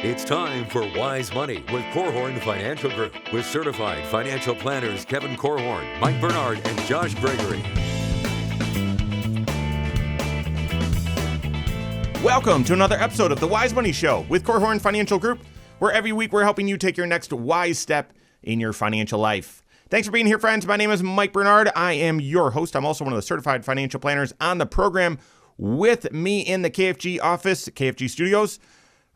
It's time for Wise Money with Korhorn Financial Group with certified financial planners Kevin Korhorn, Mike Bernard, and Josh Gregory. Welcome to another episode of the Wise Money Show with Korhorn Financial Group, where every week we're helping you take your next wise step in your financial life. Thanks for being here, friends. My name is Mike Bernard. I am your host. I'm also one of the certified financial planners on the program. With me in the KFG office, KFG Studios,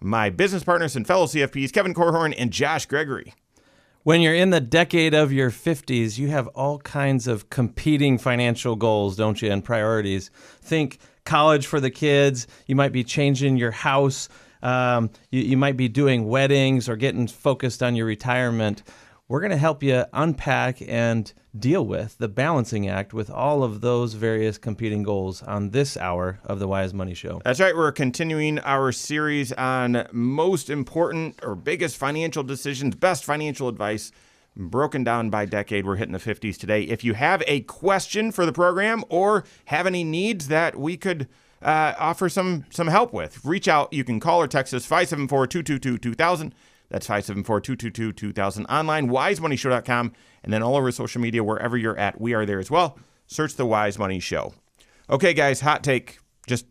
my business partners and fellow CFPs, Kevin Korhorn and Josh Gregory. When you're in the decade of your 50s, you have all kinds of competing financial goals, don't you, and priorities. Think college for the kids. You might be changing your house. You might be doing weddings or getting focused on your retirement. We're going to help you unpack and deal with the balancing act with all of those various competing goals on this hour of the Wise Money Show. That's right. We're continuing our series on most important or biggest financial decisions, best financial advice, broken down by decade. We're hitting the 50s today. If you have a question for the program or have any needs that we could offer some help with, reach out. You can call or text us 574-222-2000. That's 574-222-2000. Online, wisemoneyshow.com, and then all over social media, wherever you're at, we are there as well. Search the Wise Money Show. Okay, guys, hot take. Just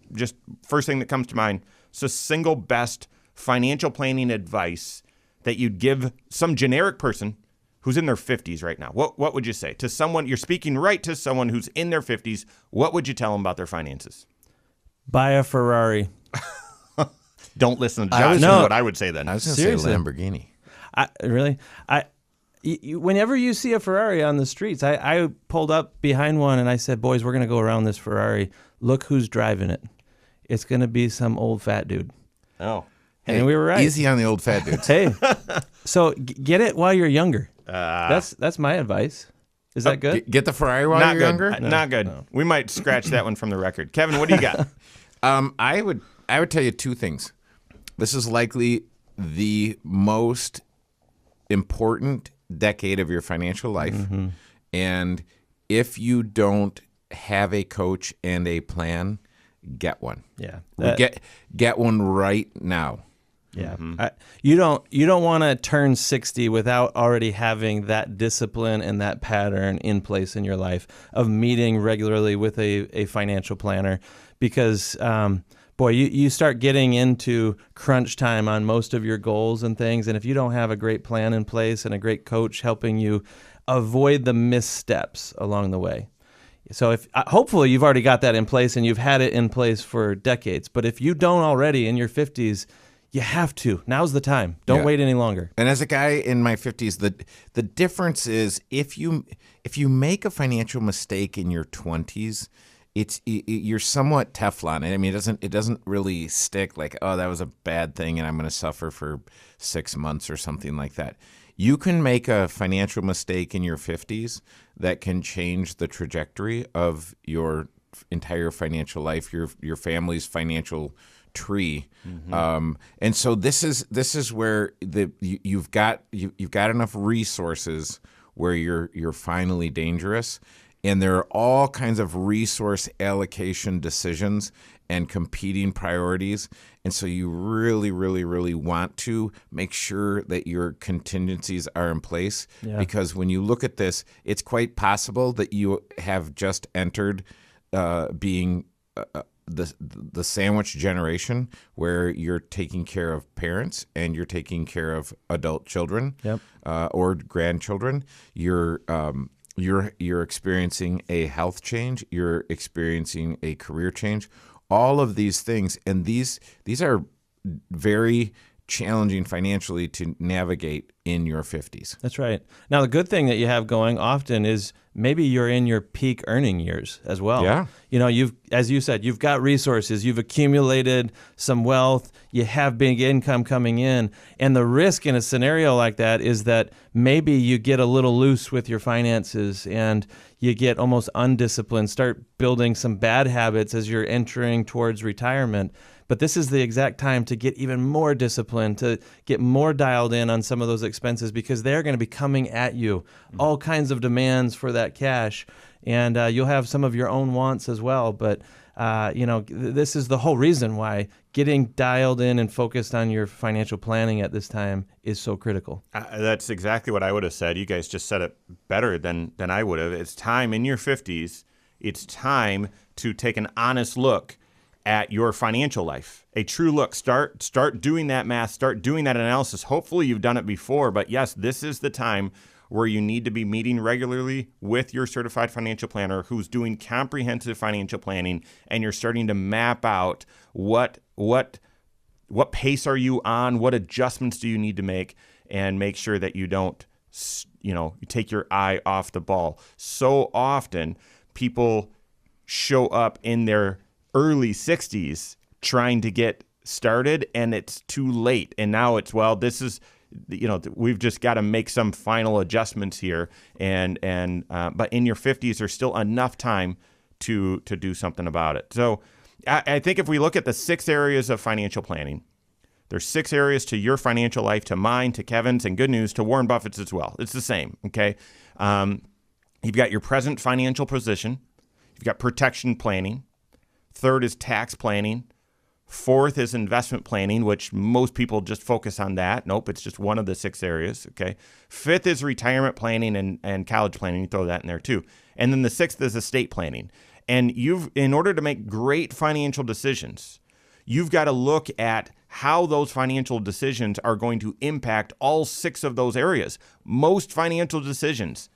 first thing that comes to mind. So single best financial planning advice that you'd give some generic person who's in their 50s right now. What would you say? To someone, you're speaking right to someone who's in their 50s, what would you tell them about their finances? Buy a Ferrari. Don't listen to Josh. Is what I would say then. I was going to say Lamborghini. Whenever you see a Ferrari on the streets, I pulled up behind one and I said, boys, we're going to go around this Ferrari. Look who's driving it. It's going to be some old fat dude. Oh. And we were right. Easy on the old fat dudes. Hey, so get it while you're younger. That's my advice. Is that good? Get the Ferrari while you're younger? Not good. No. We might scratch that one from the record. Kevin, what do you got? I would tell you two things. This is likely the most important decade of your financial life. Mm-hmm. And if you don't have a coach and a plan, get one. Yeah. Get one right now. Yeah. Mm-hmm. You don't want to turn 60 without already having that discipline and that pattern in place in your life of meeting regularly with a financial planner, because boy, you start getting into crunch time on most of your goals and things, and if you don't have a great plan in place and a great coach helping you avoid the missteps along the way. So if hopefully you've already got that in place and you've had it in place for decades, but if you don't already in your 50s, you have to. Now's the time. Don't wait any longer. And as a guy in my 50s, the difference is if you make a financial mistake in your 20s, you're somewhat Teflon. I mean, it doesn't really stick like, oh, that was a bad thing and I'm going to suffer for 6 months or something like that. You can make a financial mistake in your 50s that can change the trajectory of your entire financial life, your family's financial tree. Mm-hmm. And so this is where you've got enough resources where you're finally dangerous. And there are all kinds of resource allocation decisions and competing priorities. And so you really, really, really want to make sure that your contingencies are in place. Yeah. Because when you look at this, it's quite possible that you have just entered being the sandwich generation, where you're taking care of parents and you're taking care of adult children. Yep. Or grandchildren. You're experiencing a health change. You're experiencing a career change. All of these things, and these are very challenging financially to navigate in your 50s. That's right. Now, the good thing that you have going often is maybe you're in your peak earning years as well. Yeah. You know, as you said, you've got resources, you've accumulated some wealth, you have big income coming in, and the risk in a scenario like that is that maybe you get a little loose with your finances and you get almost undisciplined, start building some bad habits as you're entering towards retirement. But this is the exact time to get even more disciplined, to get more dialed in on some of those expenses, because they're going to be coming at you, all kinds of demands for that cash. And you'll have some of your own wants as well. But this is the whole reason why getting dialed in and focused on your financial planning at this time is so critical. That's exactly what I would have said. You guys just said it better than I would have. It's time in your 50s. It's time to take an honest look at your financial life. A true look. Start doing that math. Start doing that analysis. Hopefully you've done it before, but yes, this is the time where you need to be meeting regularly with your certified financial planner who's doing comprehensive financial planning, and you're starting to map out what pace are you on, what adjustments do you need to make, and make sure that you don't, you take your eye off the ball. So often people show up in their early 60s trying to get started, and it's too late. And now it's, we've just got to make some final adjustments here. But in your 50s, there's still enough time to do something about it. So I think if we look at the 6 areas of financial planning, there's 6 areas to your financial life, to mine, to Kevin's, and good news, to Warren Buffett's as well. It's the same, okay? You've got your present financial position. You've got protection planning. 3rd is tax planning. 4th is investment planning, which most people just focus on that. Nope, it's just one of the 6 areas, okay? 5th is retirement planning and college planning. You throw that in there too. And then the 6th is estate planning. And in order to make great financial decisions, you've got to look at how those financial decisions are going to impact all 6 of those areas. Most financial decisions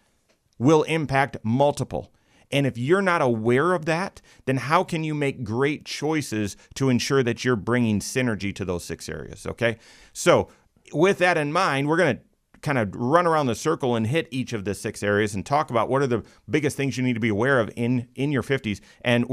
will impact multiple. And if you're not aware of that, then how can you make great choices to ensure that you're bringing synergy to those 6 areas, okay? So with that in mind, we're going to kind of run around the circle and hit each of the 6 areas and talk about what are the biggest things you need to be aware of in your 50s. And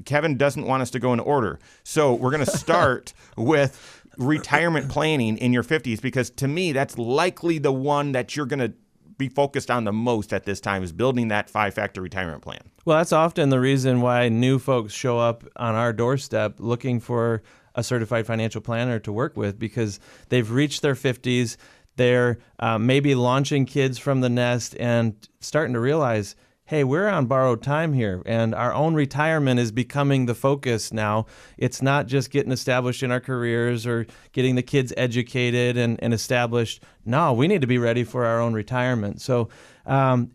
Kevin doesn't want us to go in order. So we're going to start with retirement planning in your 50s, because to me, that's likely the one that you're going to be focused on the most at this time, is building that 5-factor retirement plan. Well, that's often the reason why new folks show up on our doorstep looking for a certified financial planner to work with, because they've reached their 50s. They're maybe launching kids from the nest and starting to realize, hey, we're on borrowed time here, and our own retirement is becoming the focus now. It's not just getting established in our careers or getting the kids educated and established. No, we need to be ready for our own retirement. So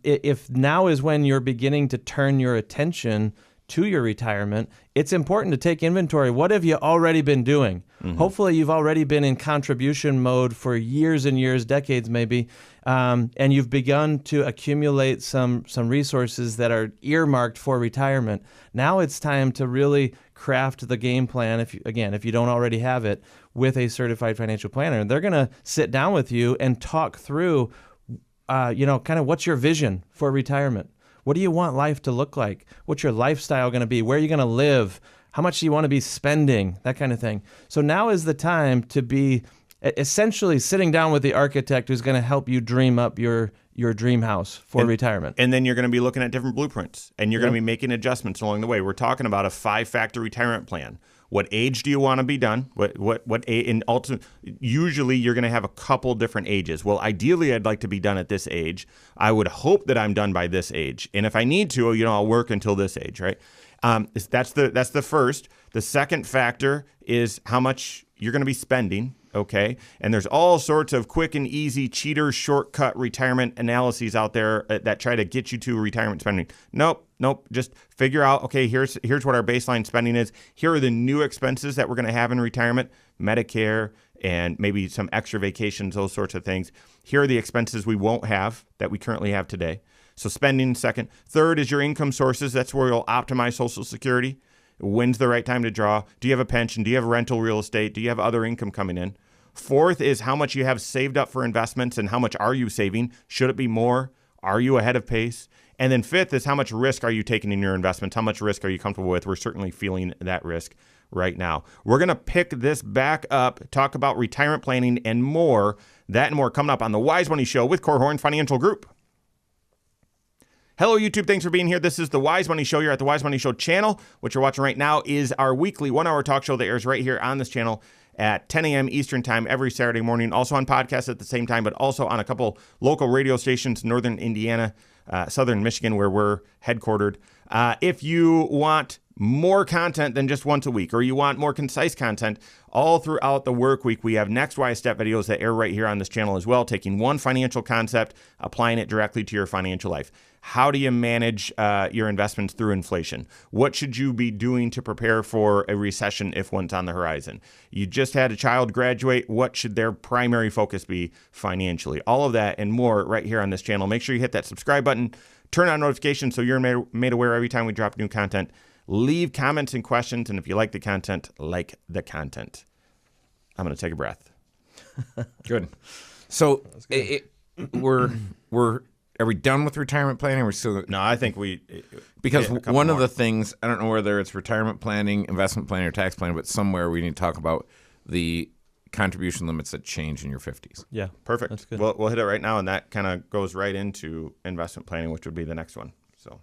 if now is when you're beginning to turn your attention to your retirement, it's important to take inventory. What have you already been doing? Mm-hmm. Hopefully you've already been in contribution mode for years and years, decades maybe, and you've begun to accumulate some resources that are earmarked for retirement. Now it's time to really craft the game plan, if you don't already have it, with a certified financial planner. They're going to sit down with you and talk through, kind of what's your vision for retirement? What do you want life to look like? What's your lifestyle going to be? Where are you going to live? How much do you want to be spending? That kind of thing. So now is the time to be essentially sitting down with the architect who's going to help you dream up your dream house for retirement. And then you're going to be looking at different blueprints, and you're going to be making adjustments along the way. We're talking about a 5-factor retirement plan. What age do you want to be done? Usually you're going to have a couple different ages. Well, ideally I'd like to be done at this age. I would hope that I'm done by this age. And if I need to, I'll work until this age, right? That's the first. The second factor is how much you're going to be spending, okay? And there's all sorts of quick and easy cheater shortcut retirement analyses out there that try to get you to retirement spending. Nope. Just figure out, okay, here's what our baseline spending is. Here are the new expenses that we're going to have in retirement, Medicare, and maybe some extra vacations, those sorts of things. Here are the expenses we won't have that we currently have today. So spending second. Third is your income sources. That's where you'll optimize Social Security. When's the right time to draw? Do you have a pension? Do you have rental real estate? Do you have other income coming in? Fourth is how much you have saved up for investments and how much are you saving? Should it be more? Are you ahead of pace? And then fifth is how much risk are you taking in your investments? How much risk are you comfortable with? We're certainly feeling that risk right now. We're going to pick this back up, talk about retirement planning and more. That and more coming up on The Wise Money Show with Korhorn Financial Group. Hello, YouTube. Thanks for being here. This is The Wise Money Show. You're at The Wise Money Show channel. What you're watching right now is our weekly 1-hour talk show that airs right here on this channel at 10 a.m. Eastern Time every Saturday morning. Also on podcast at the same time, but also on a couple local radio stations, Northern Indiana, Southern Michigan, where we're headquartered. If you want more content than just once a week, or you want more concise content all throughout the work week, we have Next Wise Step videos that air right here on this channel as well, taking one financial concept, applying it directly to your financial life. How do you manage your investments through inflation? What should you be doing to prepare for a recession if one's on the horizon? You just had a child graduate. What should their primary focus be financially? All of that and more right here on this channel. Make sure you hit that subscribe button, turn on notifications so you're made aware every time we drop new content. Leave comments and questions, and if you like the content, like the content. I'm going to take a breath. Good. So are we done with retirement planning? We're still No, I think because a couple one of more. the things, I don't know whether it's retirement planning, investment planning, or tax planning, but somewhere we need to talk about the contribution limits that change in your 50s. Yeah. Perfect. That's good. We'll hit it right now, and that kind of goes right into investment planning, which would be the next one. So,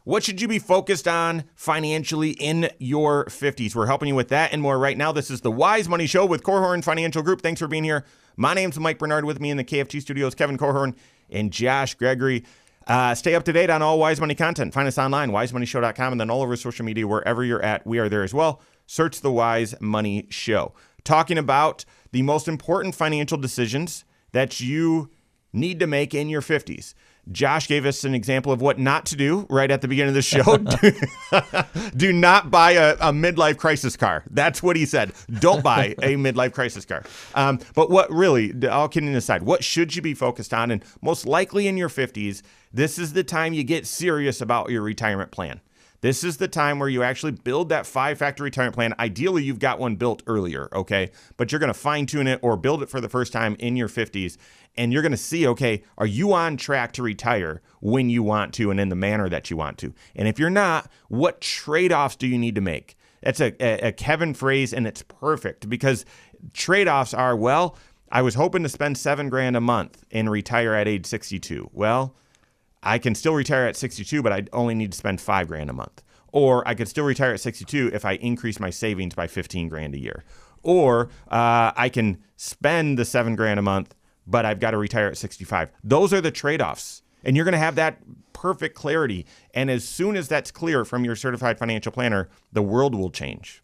what should you be focused on financially in your 50s? We're helping you with that and more right now. This is the Wise Money Show with Korhorn Financial Group. Thanks for being here. My name's Mike Bernard. With me in the KFG studios, Kevin Korhorn and Josh Gregory. Stay up to date on all Wise Money content. Find us online, wisemoneyshow.com, and then all over social media, wherever you're at, we are there as well. Search the Wise Money Show. Talking about the most important financial decisions that you need to make in your 50s. Josh gave us an example of what not to do right at the beginning of the show. Do not buy a midlife crisis car. That's what he said. Don't buy a midlife crisis car. But what really, all kidding aside, what should you be focused on? And most likely in your 50s, this is the time you get serious about your retirement plan. This is the time where you actually build that 5-factor retirement plan. Ideally, you've got one built earlier, okay? But you're going to fine-tune it or build it for the first time in your 50s, and you're going to see, okay, are you on track to retire when you want to and in the manner that you want to? And if you're not, what trade-offs do you need to make? That's a Kevin phrase, and it's perfect because trade-offs are, well, I was hoping to spend $7,000 a month and retire at age 62. Well, I can still retire at 62, but I only need to spend $5,000 a month. Or I could still retire at 62 if I increase my savings by $15,000 a year. Or I can spend the $7,000 a month, but I've got to retire at 65. Those are the trade-offs. And you're going to have that perfect clarity. And as soon as that's clear from your certified financial planner, the world will change.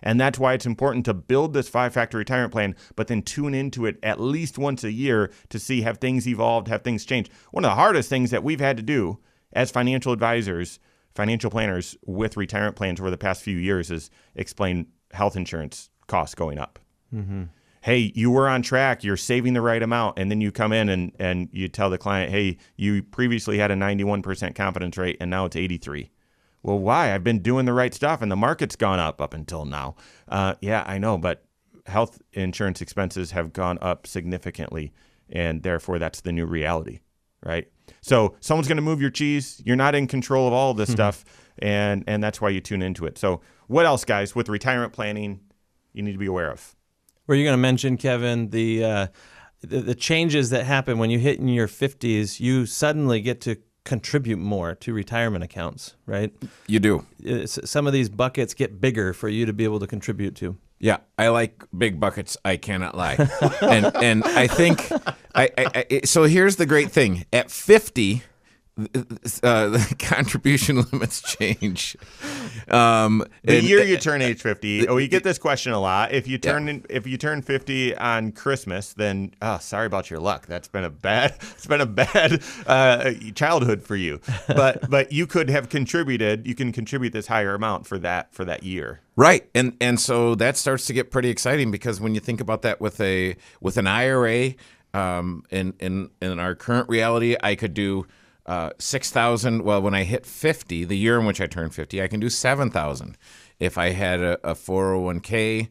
And that's why it's important to build this 5-factor retirement plan, but then tune into it at least once a year to see, have things evolved, have things changed. One of the hardest things that we've had to do as financial advisors, financial planners with retirement plans over the past few years is explain health insurance costs going up. Mm-hmm. Hey, you were on track, you're saving the right amount, and then you come in and you tell the client, hey, you previously had a 91% confidence rate, and now it's 83%. Well, why? I've been doing the right stuff, and the market's gone up until now. Yeah, I know, but health insurance expenses have gone up significantly, and therefore that's the new reality, right? So someone's going to move your cheese. You're not in control of all this stuff, and that's why you tune into it. So what else, guys, with retirement planning you need to be aware of? Were you going to mention, Kevin, the changes that happen when you hit in your 50s? You suddenly get to contribute more to retirement accounts, right? You do. Some of these buckets get bigger for you to be able to contribute to. Yeah, I like big buckets. I cannot lie. and I think so here's the great thing. At 50, the contribution limits change. The year you turn age 50, we get this question a lot. If you turn 50 on Christmas, then sorry about your luck. It's been a bad childhood for you. But you could have contributed. You can contribute this higher amount for that year. Right, and so that starts to get pretty exciting because when you think about that with an IRA, in our current reality, I could do $6,000. Well, when I hit 50, the year in which I turned 50, I can do $7,000. If I had a 401k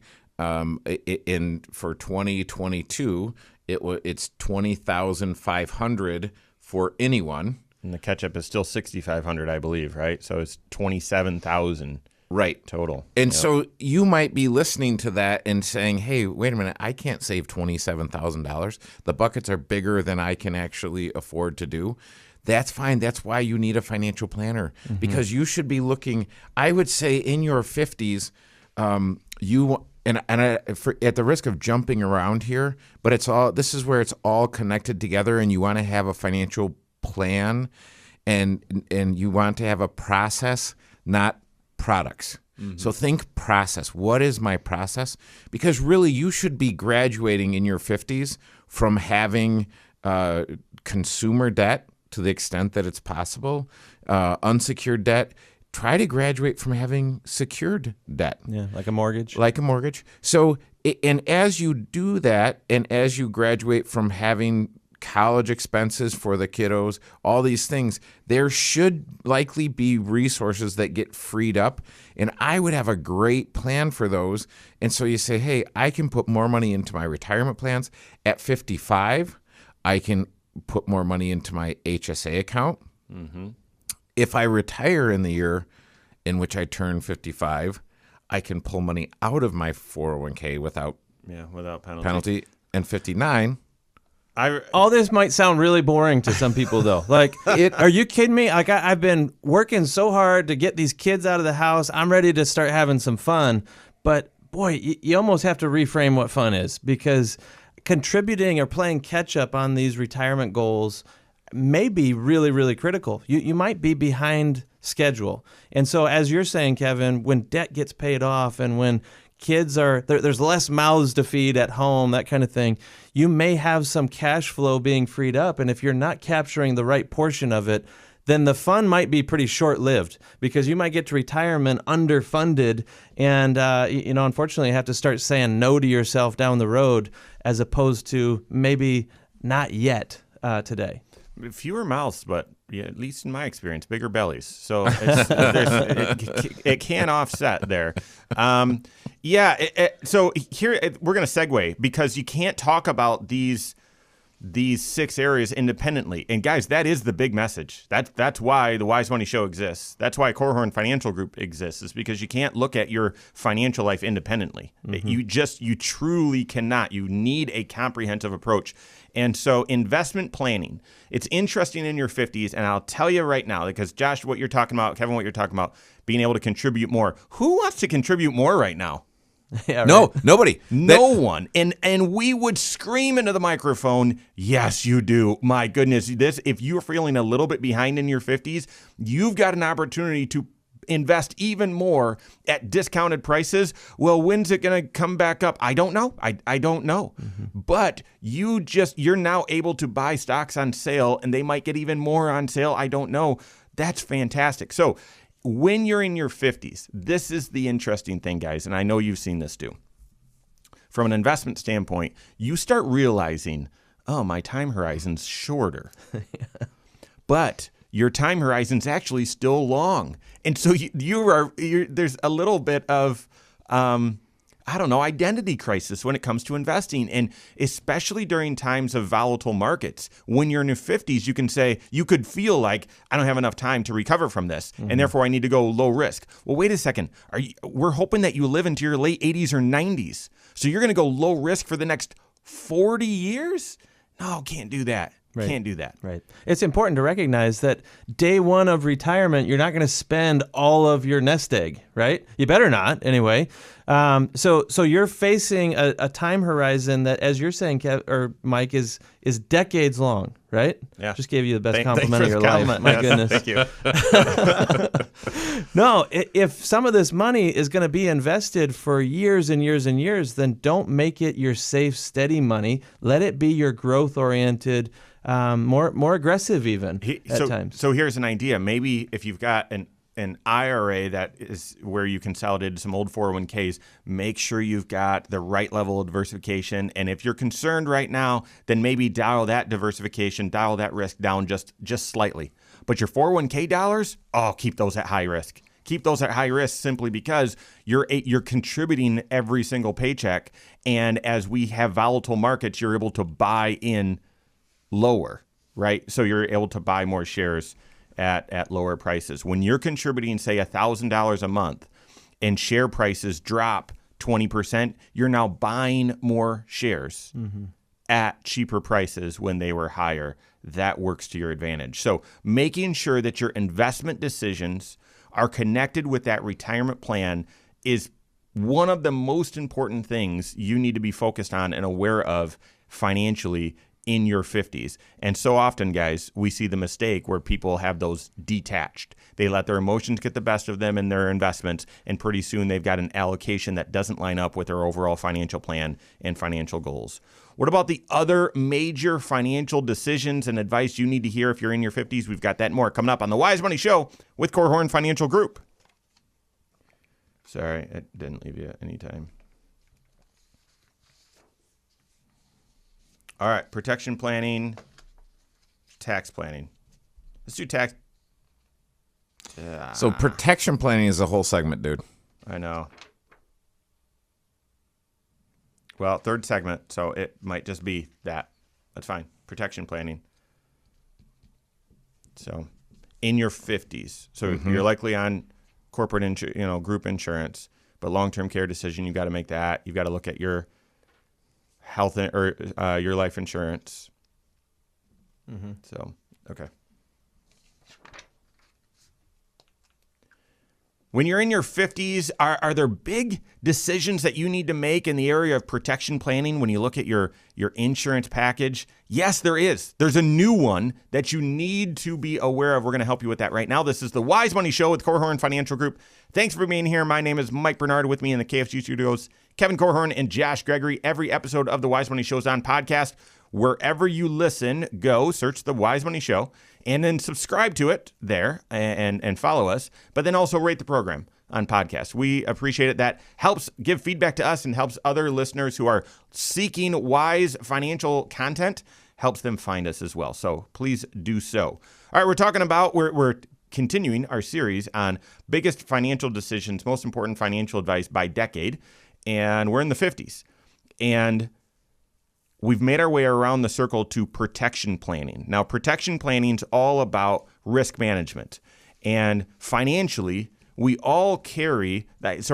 for 2022, it's $20,500 for anyone. And the catch-up is still $6,500, I believe, right? So it's $27,000. Right. Total. And so you might be listening to that and saying, hey, wait a minute, I can't save $27,000. The buckets are bigger than I can actually afford to do. That's fine. That's why you need a financial planner, because you should be looking, I would say in your 50s, at the risk of jumping around here, but this is where it's all connected together, and you want to have a financial plan. and you want to have a process, not products. So think process. What is my process? Because really, you should be graduating in your 50s from having consumer debt to the extent that it's possible, unsecured debt. Try to graduate from having secured debt. Yeah, like a mortgage. Like a mortgage. So, and as you do that, and as you graduate from having college expenses for the kiddos, all these things, there should likely be resources that get freed up. And I would have a great plan for those. And so you say, hey, I can put more money into my retirement plans. At 55, I can put more money into my HSA account. If I retire in the year in which I turn 55, I can pull money out of my 401k without penalty. And 59, all this might sound really boring to some people, though. Like, are you kidding me? Like, I've been working so hard to get these kids out of the house. I'm ready to start having some fun. But, boy, you almost have to reframe what fun is, because contributing or playing catch-up on these retirement goals may be really, really critical. You might be behind schedule. And so, as you're saying, Kevin, when debt gets paid off and when kids there's less mouths to feed at home, that kind of thing, you may have some cash flow being freed up. And if you're not capturing the right portion of it, then the fun might be pretty short-lived, because you might get to retirement underfunded and, unfortunately have to start saying no to yourself down the road, as opposed to maybe not yet today. Fewer mouths, but at least in my experience, bigger bellies. So it can offset there. So here we're going to segue, because you can't talk about these 6 areas independently. And guys, that is the big message. That's why the Wise Money Show exists. That's why Korhorn Financial Group exists, is because you can't look at your financial life independently. You truly cannot. You need a comprehensive approach. And so investment planning, it's interesting in your 50s, and I'll tell you right now, because Josh, what you're talking about, Kevin, what you're talking about, being able to contribute more. Who wants to contribute more right now? Yeah, right. No, nobody. No one. And we would scream into the microphone, yes, you do. My goodness, if you're feeling a little bit behind in your 50s, you've got an opportunity to invest even more at discounted prices. Well, when's it going to come back up? I don't know. I don't know. But you're now able to buy stocks on sale, and they might get even more on sale. I don't know. That's fantastic. So when you're in your 50s, this is the interesting thing, guys, and I know you've seen this too. From an investment standpoint, you start realizing, oh, my time horizon's shorter. But your time horizon's actually still long. And so there's a little bit of, identity crisis when it comes to investing. And especially during times of volatile markets, when you're in your 50s, you could feel like, I don't have enough time to recover from this, and therefore I need to go low risk. Well, wait a second. We're hoping that you live into your late 80s or 90s. So you're going to go low risk for the next 40 years? No, can't do that. Right. Can't do that. Right. It's important to recognize that day one of retirement, you're not going to spend all of your nest egg, right? You better not, anyway. So you're facing a time horizon that, as you're saying, Kev, or Mike, is decades long, right? Yeah. Just gave you the best compliment of your life. My goodness. Thank you. No, if some of this money is going to be invested for years and years and years, then don't make it your safe, steady money. Let it be your growth-oriented, more aggressive even at times. So here's an idea. Maybe if you've got an IRA that is where you consolidated some old 401ks, make sure you've got the right level of diversification. And if you're concerned right now, then maybe dial that diversification, dial that risk down just slightly. But your 401k dollars, keep those at high risk. Keep those at high risk simply because you're contributing every single paycheck. And as we have volatile markets, you're able to buy in lower, right? So you're able to buy more shares at lower prices. When you're contributing, say, $1,000 a month and share prices drop 20%, you're now buying more shares at cheaper prices when they were higher. That works to your advantage. So making sure that your investment decisions are connected with that retirement plan is one of the most important things you need to be focused on and aware of financially in your 50s. And so often, guys, we see the mistake where people have those detached. They let their emotions get the best of them in their investments, and pretty soon they've got an allocation that doesn't line up with their overall financial plan and financial goals. What about the other major financial decisions and advice you need to hear if you're in your 50s? We've got that and more coming up on the Wise Money Show with Korhorn Financial Group. Sorry, it didn't leave you any time. All right, protection planning, tax planning. Let's do tax. So protection planning is a whole segment, dude. I know. Well, third segment, so it might just be that. That's fine. Protection planning. So, in your 50s, so you're likely on corporate, group insurance, but long-term care decision, you got to make that. You've got to look at your health or your life insurance. So, okay. When you're in your 50s, are there big decisions that you need to make in the area of protection planning when you look at your insurance package? Yes, there is. There's a new one that you need to be aware of. We're going to help you with that right now. This is the Wise Money Show with Korhorn Financial Group. Thanks for being here. My name is Mike Bernard. With me in the KFG studios, Kevin Korhorn and Josh Gregory. Every episode of the Wise Money Show is on podcast. Wherever you listen, go search the Wise Money Show and then subscribe to it there and follow us, but then also rate the program on podcast. We appreciate it. That helps give feedback to us and helps other listeners who are seeking wise financial content, helps them find us as well. So please do so. All right, we're talking about, we're continuing our series on biggest financial decisions, most important financial advice by decade, and we're in the 50s. And we've made our way around the circle to protection planning. Now, protection planning is all about risk management. And financially, we all carry that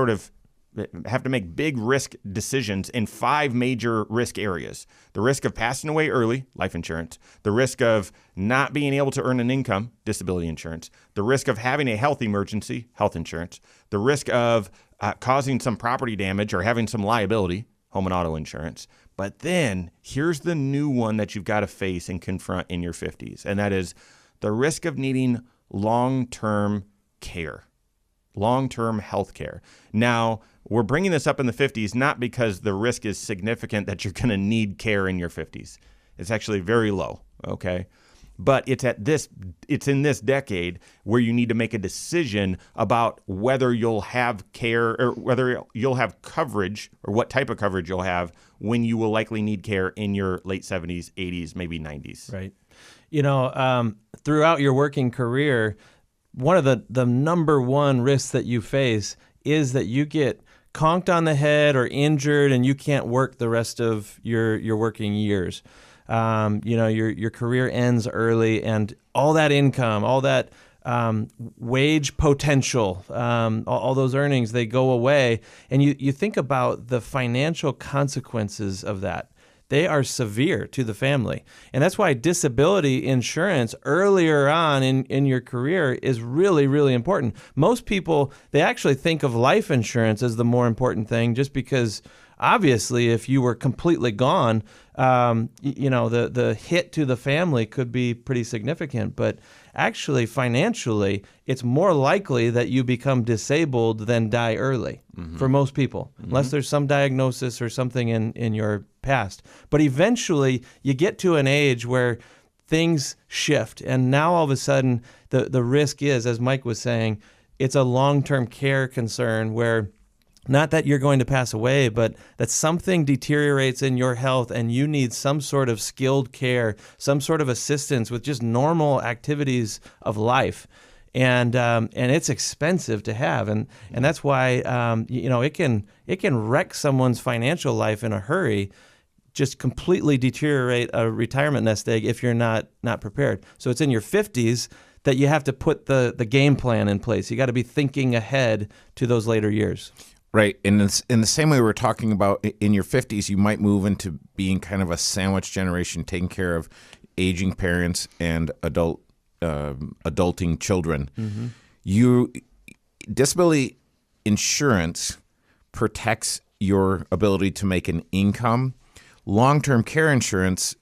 have to make big risk decisions in 5 major risk areas. The risk of passing away early, life insurance. The risk of not being able to earn an income, disability insurance. The risk of having a health emergency, health insurance. The risk of causing some property damage or having some liability, home and auto insurance. But then here's the new one that you've got to face and confront in your 50s, and that is the risk of needing long-term care, long-term health care. Now, we're bringing this up in the 50s not because the risk is significant that you're going to need care in your 50s. It's actually very low, okay? But it's in this decade where you need to make a decision about whether you'll have care or whether you'll have coverage or what type of coverage you'll have when you will likely need care in your late 70s, 80s, maybe 90s. Right. Throughout your working career, one of the number one risks that you face is that you get conked on the head or injured and you can't work the rest of your working years. Your career ends early, and all that income, all that wage potential, all those earnings, they go away. And you think about the financial consequences of that. They are severe to the family. And that's why disability insurance earlier on in your career is really, really important. Most people, they actually think of life insurance as the more important thing just because obviously, if you were completely gone, the hit to the family could be pretty significant. But actually, financially, it's more likely that you become disabled than die early for most people, unless there's some diagnosis or something in your past. But eventually, you get to an age where things shift. And now, all of a sudden, the risk is, as Mike was saying, it's a long-term care concern where not that you're going to pass away, but that something deteriorates in your health and you need some sort of skilled care, some sort of assistance with just normal activities of life. And it's expensive to have. And that's why, it can wreck someone's financial life in a hurry, just completely deteriorate a retirement nest egg if you're not prepared. So it's in your 50s that you have to put the game plan in place. You got to be thinking ahead to those later years. Right. And in the same way we're talking about in your 50s, you might move into being kind of a sandwich generation, taking care of aging parents and adulting children. Disability insurance protects your ability to make an income. Long-term care insurance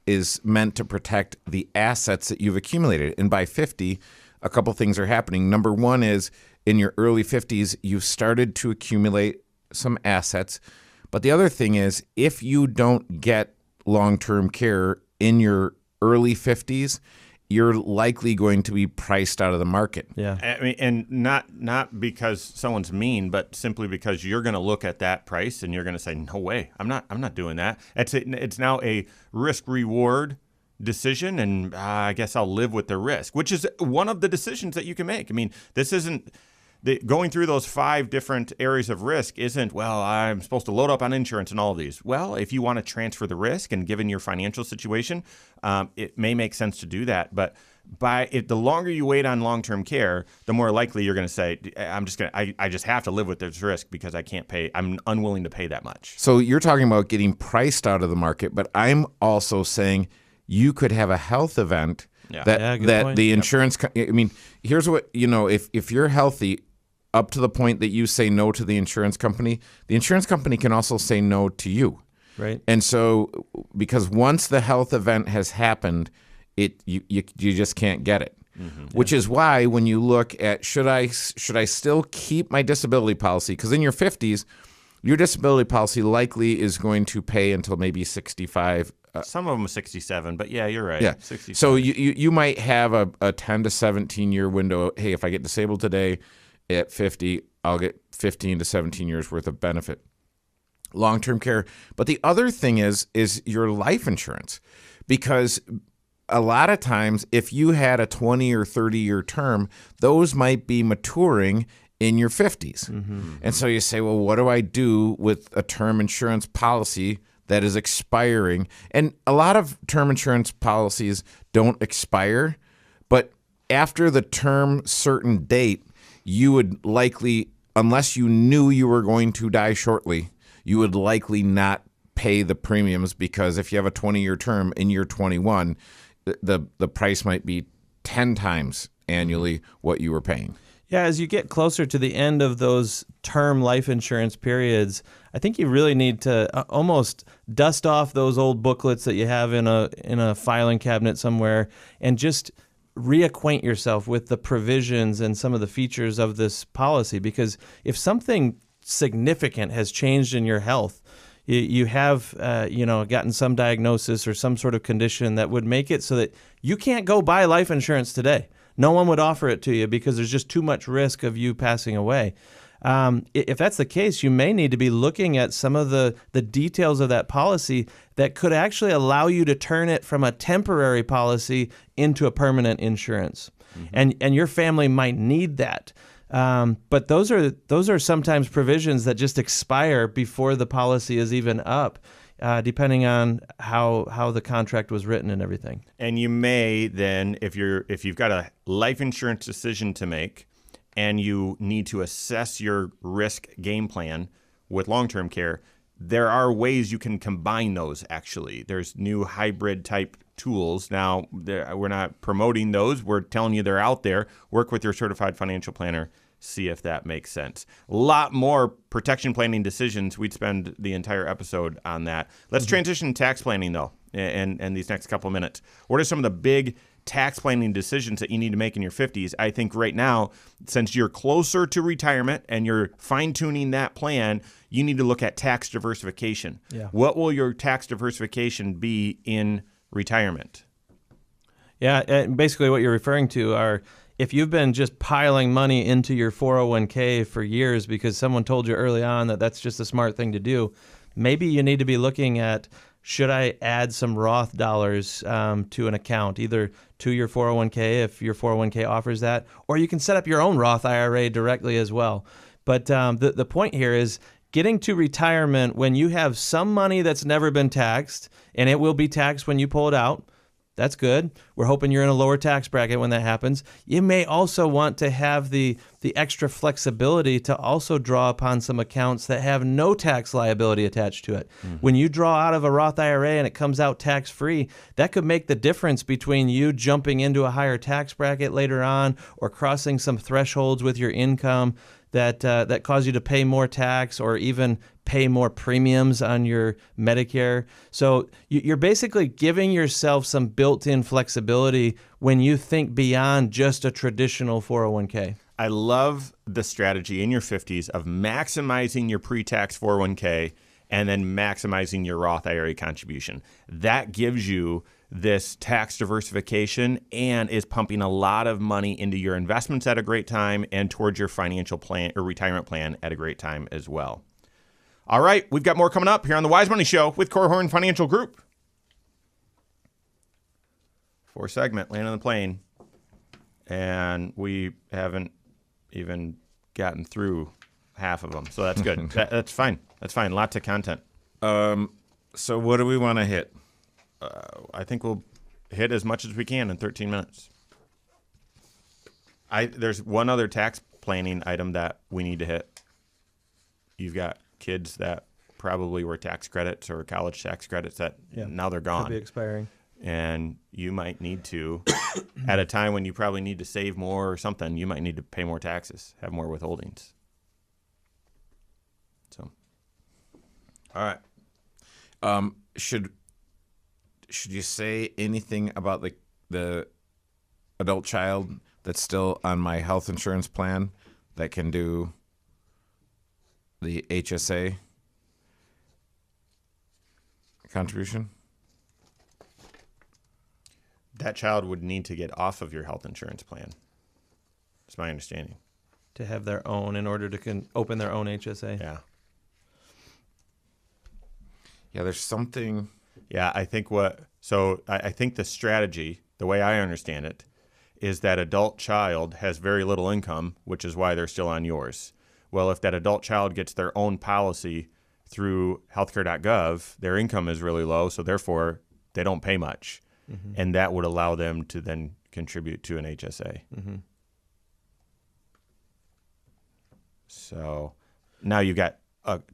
is meant to protect the assets that you've accumulated. And by 50, a couple things are happening. Number one is in your early 50s, you've started to accumulate some assets. But the other thing is, if you don't get long-term care in your early 50s, you're likely going to be priced out of the market. Yeah. I mean, and not because someone's mean, but simply because you're going to look at that price and you're going to say, "No way, I'm not doing that." It's now a risk-reward decision, and I guess I'll live with the risk, which is one of the decisions that you can make. I mean, this isn't going through those 5 different areas of risk isn't, well, I'm supposed to load up on insurance and all of these. Well, if you want to transfer the risk and given your financial situation, it may make sense to do that. But the longer you wait on long-term care, the more likely you're going to say, I just have to live with this risk because I can't pay. I'm unwilling to pay that much. So you're talking about getting priced out of the market, but I'm also saying you could have a health event that point. the insurance. I mean, here's what, if you're healthy, up to the point that you say no to the insurance company can also say no to you. Right. And so, because once the health event has happened, you just can't get it. Mm-hmm. Which is why when you look at should I still keep my disability policy? Because in your 50s, your disability policy likely is going to pay until maybe 65. Some of them 67, but yeah, you're right. Yeah. 65. So you might have a 10 to 17 year window. Hey, if I get disabled today, at 50, I'll get 15 to 17 years worth of benefit. Long-term care. But the other thing is your life insurance. Because a lot of times, if you had a 20 or 30-year term, those might be maturing in your 50s. Mm-hmm. And so you say, well, what do I do with a term insurance policy that is expiring? And a lot of term insurance policies don't expire, but after the term certain date, you would likely, unless you knew you were going to die shortly, you would likely not pay the premiums, because if you have a 20-year term in year 21, the price might be 10 times annually what you were paying. Yeah, as you get closer to the end of those term life insurance periods, I think you really need to almost dust off those old booklets that you have in a filing cabinet somewhere and just reacquaint yourself with the provisions and some of the features of this policy. Because if something significant has changed in your health, you have gotten some diagnosis or some sort of condition that would make it so that you can't go buy life insurance today. No one would offer it to you because there's just too much risk of you passing away. If that's the case, you may need to be looking at some of the details of that policy that could actually allow you to turn it from a temporary policy into a permanent insurance. Mm-hmm. And your family might need that. But those are sometimes provisions that just expire before the policy is even up, depending on how the contract was written and everything. And you may then, if you've got a life insurance decision to make, and you need to assess your risk game plan with long-term care, there are ways you can combine those, actually. There's new hybrid-type tools. Now, we're not promoting those. We're telling you they're out there. Work with your certified financial planner. See if that makes sense. A lot more protection planning decisions. We'd spend the entire episode on that. Let's transition to tax planning, though, in these next couple of minutes. What are some of the big tax planning decisions that you need to make in your 50s? I think right now, since you're closer to retirement and you're fine-tuning that plan, you need to look at tax diversification. Yeah. What will your tax diversification be in retirement? Yeah, and basically what you're referring to are, if you've been just piling money into your 401k for years because someone told you early on that that's just a smart thing to do, maybe you need to be looking at, should I add some Roth dollars to an account, either to your 401k if your 401k offers that, or you can set up your own Roth IRA directly as well. But the point here is getting to retirement when you have some money that's never been taxed, and it will be taxed when you pull it out. That's good. We're hoping you're in a lower tax bracket when that happens. You may also want to have the extra flexibility to also draw upon some accounts that have no tax liability attached to it. Mm-hmm. When you draw out of a Roth IRA and it comes out tax-free, that could make the difference between you jumping into a higher tax bracket later on or crossing some thresholds with your income. that cause you to pay more tax or even pay more premiums on your Medicare. So you're basically giving yourself some built-in flexibility when you think beyond just a traditional 401k. I love the strategy in your 50s of maximizing your pre-tax 401k and then maximizing your Roth IRA contribution. That gives you this tax diversification and is pumping a lot of money into your investments at a great time and towards your financial plan or retirement plan at a great time as well. All right, we've got more coming up here on the Wise Money Show with Korhorn Financial Group. 4th segment, land on the plane. And we haven't even gotten through half of them. So that's good. That's fine. That's fine. Lots of content. So what do we want to hit? I think we'll hit as much as we can in 13 minutes. There's one other tax planning item that we need to hit. You've got kids that probably were tax credits or college tax credits that now they're gone. Could be expiring. And you might need to, at a time when you probably need to save more or something, you might need to pay more taxes, have more withholdings. So, all right. Should you say anything about the adult child that's still on my health insurance plan that can do the HSA contribution? That child would need to get off of your health insurance plan. That's my understanding. To have their own in order to open their own HSA. Yeah. Yeah, there's something. Yeah, I think I think the strategy, the way I understand it, is that adult child has very little income, which is why they're still on yours. Well, if that adult child gets their own policy through healthcare.gov, their income is really low, so therefore they don't pay much. Mm-hmm. And that would allow them to then contribute to an HSA. Mm-hmm. So now you've got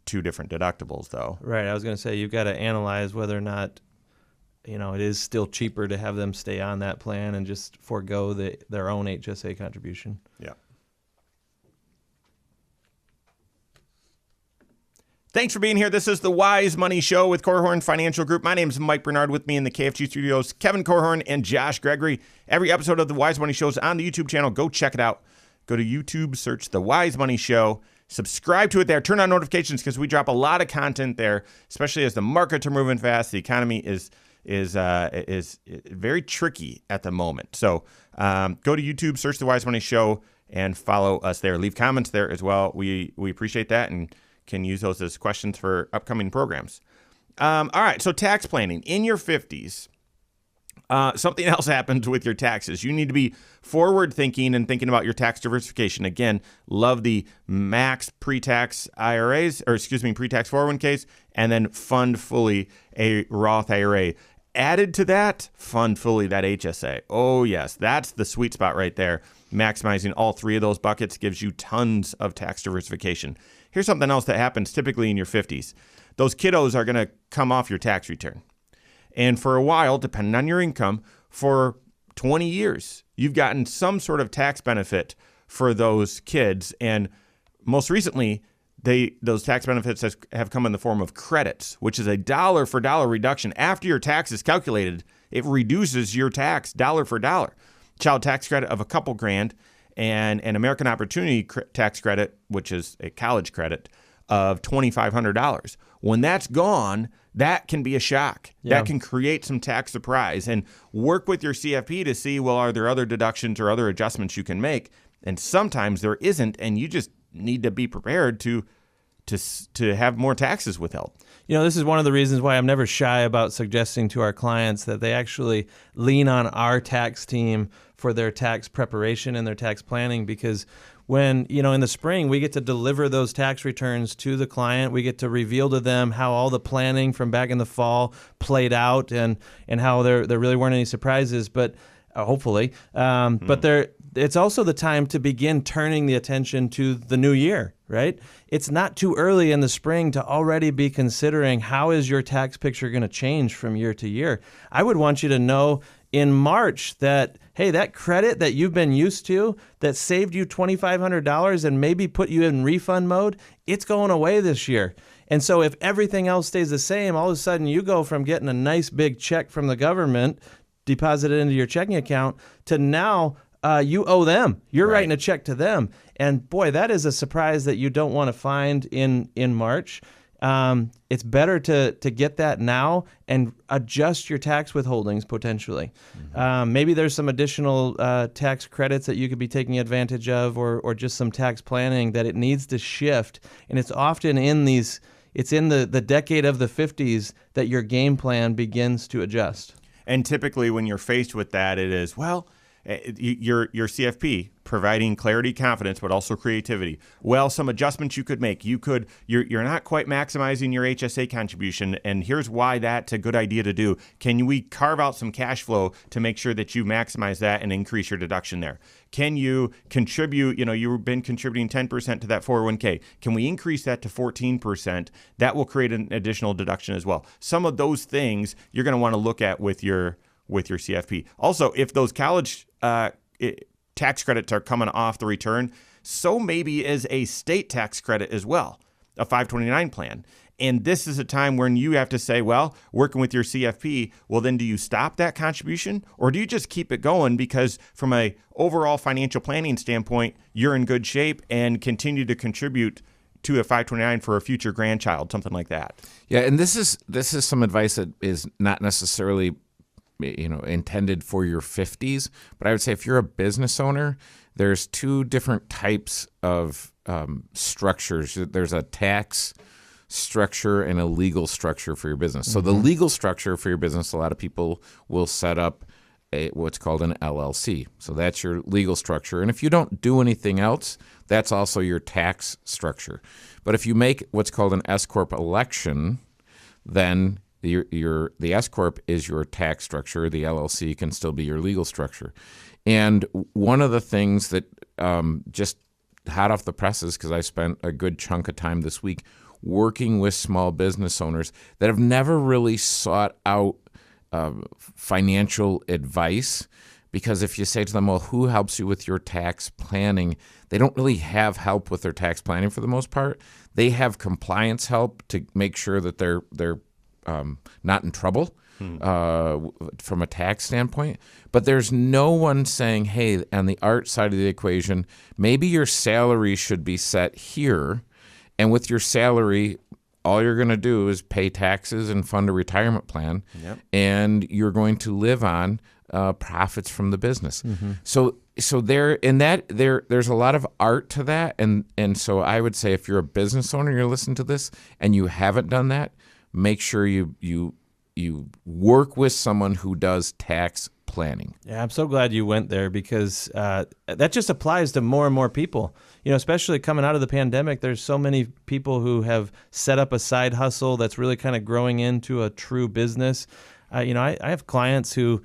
2 different deductibles, though. Right. I was going to say you've got to analyze whether or not, it is still cheaper to have them stay on that plan and just forego their own HSA contribution. Yeah. Thanks for being here. This is the Wise Money Show with Korhorn Financial Group. My name is Mike Bernard. With me in the KFG studios, Kevin Korhorn and Josh Gregory. Every episode of the Wise Money Show is on the YouTube channel. Go check it out. Go to YouTube, search the Wise Money Show. Subscribe to it there. Turn on notifications because we drop a lot of content there, especially as the markets are moving fast. The economy is very tricky at the moment. So go to YouTube, search the Wise Money Show, and follow us there. Leave comments there as well. We appreciate that and can use those as questions for upcoming programs. All right, so tax planning. In your 50s, something else happens with your taxes. You need to be forward-thinking and thinking about your tax diversification. Again, love the max pre-tax IRAs, pre-tax 401ks, and then fund fully a Roth IRA. Added to that, fund fully that HSA. Oh, yes, that's the sweet spot right there. Maximizing all 3 of those buckets gives you tons of tax diversification. Here's something else that happens typically in your 50s. Those kiddos are going to come off your tax return. And for a while, depending on your income, for 20 years, you've gotten some sort of tax benefit for those kids. And most recently, those tax benefits have come in the form of credits, which is a dollar for dollar reduction. After your tax is calculated, it reduces your tax dollar for dollar. Child tax credit of a couple grand and an American Opportunity tax credit, which is a college credit, of $2,500. When that's gone, that can be a shock. Yeah. That can create some tax surprise. And work with your CFP to see, well, are there other deductions or other adjustments you can make? And sometimes there isn't, and you just need to be prepared to have more taxes withheld. This is one of the reasons why I'm never shy about suggesting to our clients that they actually lean on our tax team for their tax preparation and their tax planning, because when, in the spring, we get to deliver those tax returns to the client. We get to reveal to them how all the planning from back in the fall played out and how there really weren't any surprises, but hopefully. But it's also the time to begin turning the attention to the new year, right? It's not too early in the spring to already be considering how is your tax picture going to change from year to year. I would want you to know in March that, hey, that credit that you've been used to that saved you $2,500 and maybe put you in refund mode, it's going away this year. And so if everything else stays the same, all of a sudden you go from getting a nice big check from the government deposited into your checking account to now you owe them. You're writing a check to them. And boy, that is a surprise that you don't want to find in March. It's better to get that now and adjust your tax withholdings potentially. Maybe there's some additional tax credits that you could be taking advantage of, or just some tax planning that it needs to shift. And it's often in the decade of the 50s that your game plan begins to adjust. And typically when you're faced with that, it is, well, your CFP providing clarity, confidence, but also creativity. Well, some adjustments you could make. You're not quite maximizing your HSA contribution, and here's why that's a good idea to do. Can we carve out some cash flow to make sure that you maximize that and increase your deduction there? Can you contribute, you've been contributing 10% to that 401k. Can we increase that to 14%? That will create an additional deduction as well. Some of those things you're going to want to look at with your CFP. Also, if those college tax credits are coming off the return, so maybe is a state tax credit as well, a 529 plan. And this is a time when you have to say, well, working with your CFP, well, then do you stop that contribution or do you just keep it going because from a overall financial planning standpoint, you're in good shape and continue to contribute to a 529 for a future grandchild, something like that. Yeah, and this is some advice that is not necessarily intended for your 50s. But I would say if you're a business owner, there's two different types of structures. There's a tax structure and a legal structure for your business. So the legal structure for your business, a lot of people will set up what's called an LLC. So that's your legal structure. And if you don't do anything else, that's also your tax structure. But if you make what's called an S-Corp election, then the S-Corp is your tax structure. The LLC can still be your legal structure. And one of the things that just hot off the presses, because I spent a good chunk of time this week working with small business owners that have never really sought out financial advice, because if you say to them, well, who helps you with your tax planning? They don't really have help with their tax planning for the most part. They have compliance help to make sure that they're not in trouble from a tax standpoint. But there's no one saying, hey, on the art side of the equation, maybe your salary should be set here. And with your salary, all you're going to do is pay taxes and fund a retirement plan. Yep. And you're going to live on profits from the business. So there's a lot of art to that. And so I would say if you're a business owner, you're listening to this, and you haven't done that, make sure you work with someone who does tax planning. Yeah, I'm so glad you went there because that just applies to more and more people. Especially coming out of the pandemic, there's so many people who have set up a side hustle that's really kind of growing into a true business. I have clients who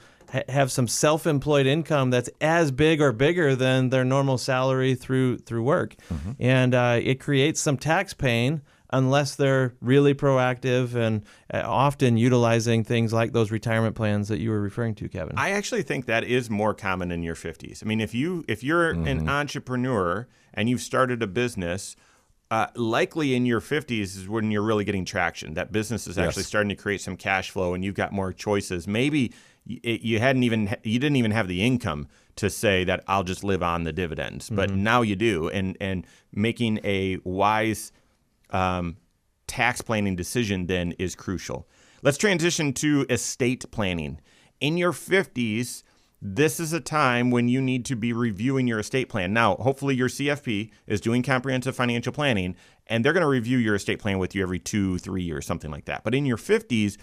have some self-employed income that's as big or bigger than their normal salary through work. And it creates some tax pain unless they're really proactive and often utilizing things like those retirement plans that you were referring to, Kevin. I actually think that is more common in your 50s. I mean, if you're an entrepreneur and you've started a business, likely in your 50s is when you're really getting traction. That business is actually starting to create some cash flow and you've got more choices. Maybe you didn't even have the income to say that I'll just live on the dividends, but now you do. And making a wise tax planning decision then is crucial. Let's transition to estate planning. In your 50s, this is a time when you need to be reviewing your estate plan. Now, hopefully your CFP is doing comprehensive financial planning, and they're going to review your estate plan with you every 2-3 years, something like that. But in your 50s,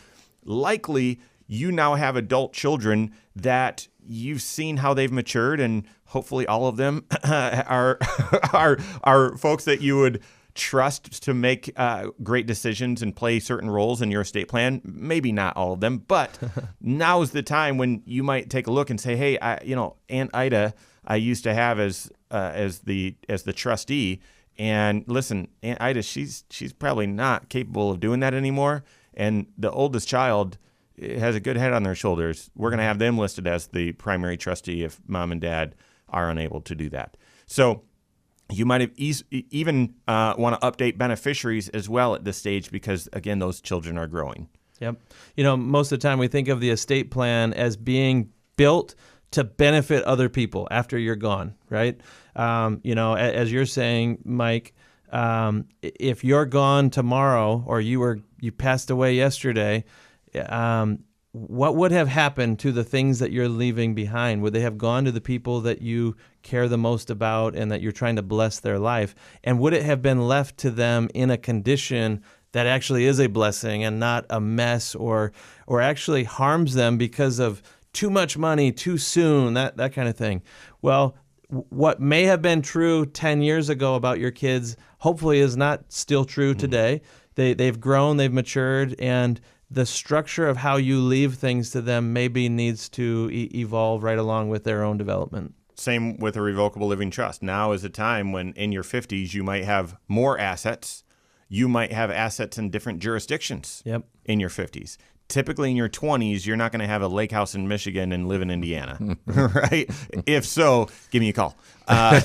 likely you now have adult children that you've seen how they've matured, and hopefully all of them are folks that you would trust to make great decisions and play certain roles in your estate plan. Maybe not all of them, but now's the time when you might take a look and say, hey, Aunt Ida, I used to have as the trustee, and listen, Aunt Ida, she's probably not capable of doing that anymore, and the oldest child has a good head on their shoulders, we're going to have them listed as the primary trustee if mom and dad are unable to do that. So you might have even want to update beneficiaries as well at this stage because, again, those children are growing. Yep. Most of the time we think of the estate plan as being built to benefit other people after you're gone, right? As you're saying, Mike, if you're gone tomorrow or you passed away yesterday, what would have happened to the things that you're leaving behind? Would they have gone to the people that you care the most about and that you're trying to bless their life? And would it have been left to them in a condition that actually is a blessing and not a mess or actually harms them because of too much money too soon, that kind of thing? Well, what may have been true 10 years ago about your kids hopefully is not still true today. They've grown, they've matured, and the structure of how you leave things to them maybe needs to evolve right along with their own development. Same with a revocable living trust. Now is a time when in your 50s you might have more assets. You might have assets in different jurisdictions in your 50s. Typically in your 20s, you're not going to have a lake house in Michigan and live in Indiana, right? If so, give me a call. I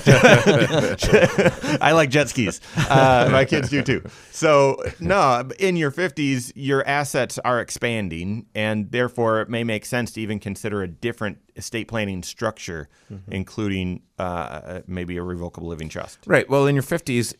like jet skis. My kids do too. So no, in your 50s, your assets are expanding, and therefore it may make sense to even consider a different estate planning structure, including maybe a revocable living trust. Right. Well, in your 50s,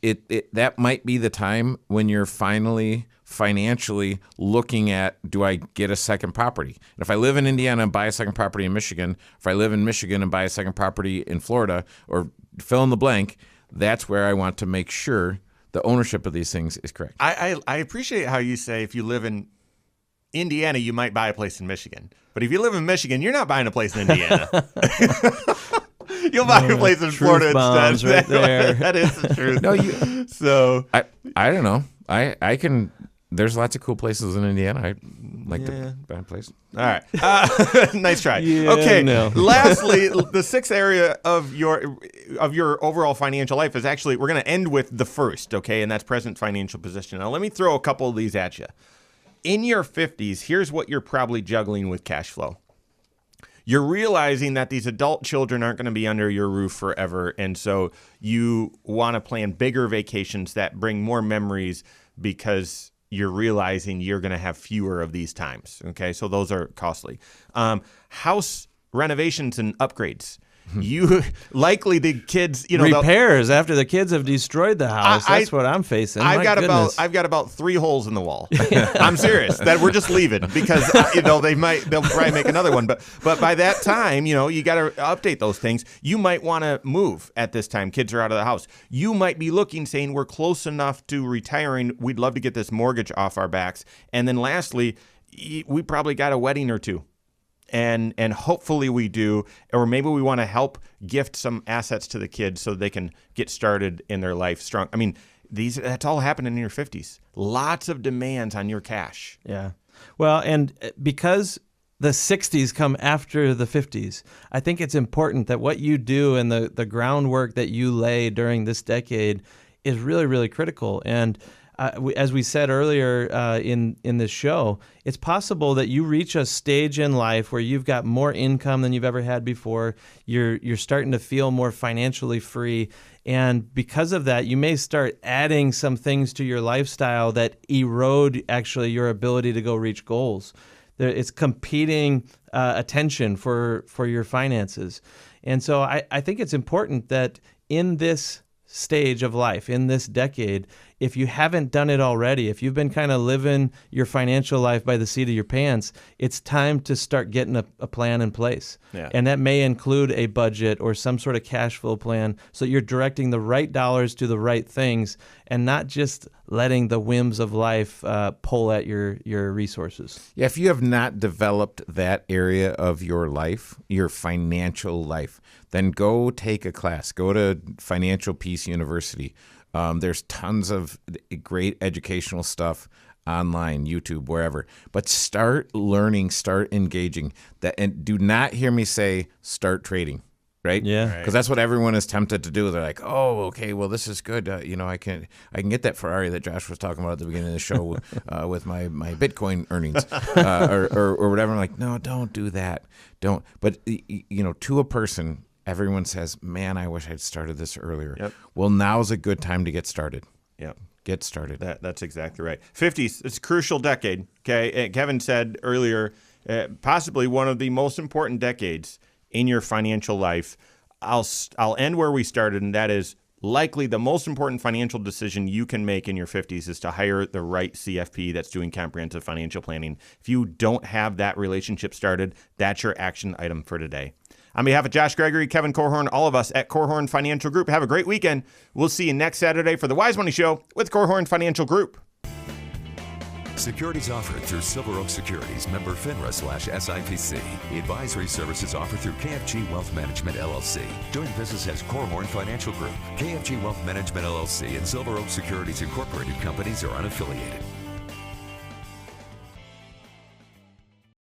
that might be the time when you're finally financially looking at, do I get a second property? And if I live in Indiana and buy a second property in Michigan, if I live in Michigan and buy a second property in Florida, or fill in the blank, that's where I want to make sure the ownership of these things is correct. I appreciate how you say if you live in Indiana, you might buy a place in Michigan. But if you live in Michigan, you're not buying a place in Indiana. You'll buy a place in Florida instead. Right there. That is the truth. No, so I don't know. I can. There's lots of cool places in Indiana. I like to buy a place. All right. Nice try. Yeah, okay. no. Lastly, the sixth area of your overall financial life is actually, we're going to end with the first, okay? And that's present financial position. Now, let me throw a couple of these at you. In your 50s, here's what you're probably juggling with cash flow. You're realizing that these adult children aren't going to be under your roof forever, and so you want to plan bigger vacations that bring more memories because you're realizing you're going to have fewer of these times, okay? So those are costly. House renovations and upgrades. You likely the kids, repairs after the kids have destroyed the house. That's what I'm facing. I've got about 3 holes in the wall. I'm serious that we're just leaving because they'll probably make another one. But by that time, you got to update those things. You might want to move at this time. Kids are out of the house. You might be looking, saying we're close enough to retiring. We'd love to get this mortgage off our backs. And then lastly, we probably got a wedding or two. And hopefully we do, or maybe we want to help gift some assets to the kids so they can get started in their life strong. I mean, that's all happening in your 50s. Lots of demands on your cash. Yeah. Well, and because the 60s come after the 50s, I think it's important that what you do and the groundwork that you lay during this decade is really, really critical. And as we said earlier in this show, it's possible that you reach a stage in life where you've got more income than you've ever had before. You're starting to feel more financially free. And because of that, you may start adding some things to your lifestyle that erode actually your ability to go reach goals. It's competing attention for your finances. And so I think it's important that in this stage of life, in this decade, if you haven't done it already, if you've been kind of living your financial life by the seat of your pants, it's time to start getting a plan in place. Yeah. And that may include a budget or some sort of cash flow plan so you're directing the right dollars to the right things and not just letting the whims of life pull at your resources. Yeah, if you have not developed that area of your life, your financial life, then go take a class. Go to Financial Peace University. There's tons of great educational stuff online, YouTube, wherever. But start learning, start engaging. And do not hear me say start trading. right? Yeah. Because that's what everyone is tempted to do. They're like, oh, okay, well, this is good. I can get that Ferrari that Josh was talking about at the beginning of the show with my Bitcoin earnings or whatever. I'm like, no, don't do that. Don't. But, to a person, everyone says, man, I wish I'd started this earlier. Yep. Well, now's a good time to get started. Yep. Get started. That's exactly right. 50s, it's a crucial decade. Okay, Kevin said earlier, possibly one of the most important decades in your financial life. I'll end where we started, and that is likely the most important financial decision you can make in your 50s is to hire the right CFP that's doing comprehensive financial planning. If you don't have that relationship started, that's your action item for today. On behalf of Josh Gregory, Kevin Korhorn, all of us at Korhorn Financial Group, have a great weekend. We'll see you next Saturday for the Wise Money Show with Korhorn Financial Group. Securities offered through Silver Oak Securities, member FINRA/SIPC. Advisory services offered through KFG Wealth Management, LLC. Doing business as Korhorn Financial Group. KFG Wealth Management, LLC and Silver Oak Securities Incorporated companies are unaffiliated.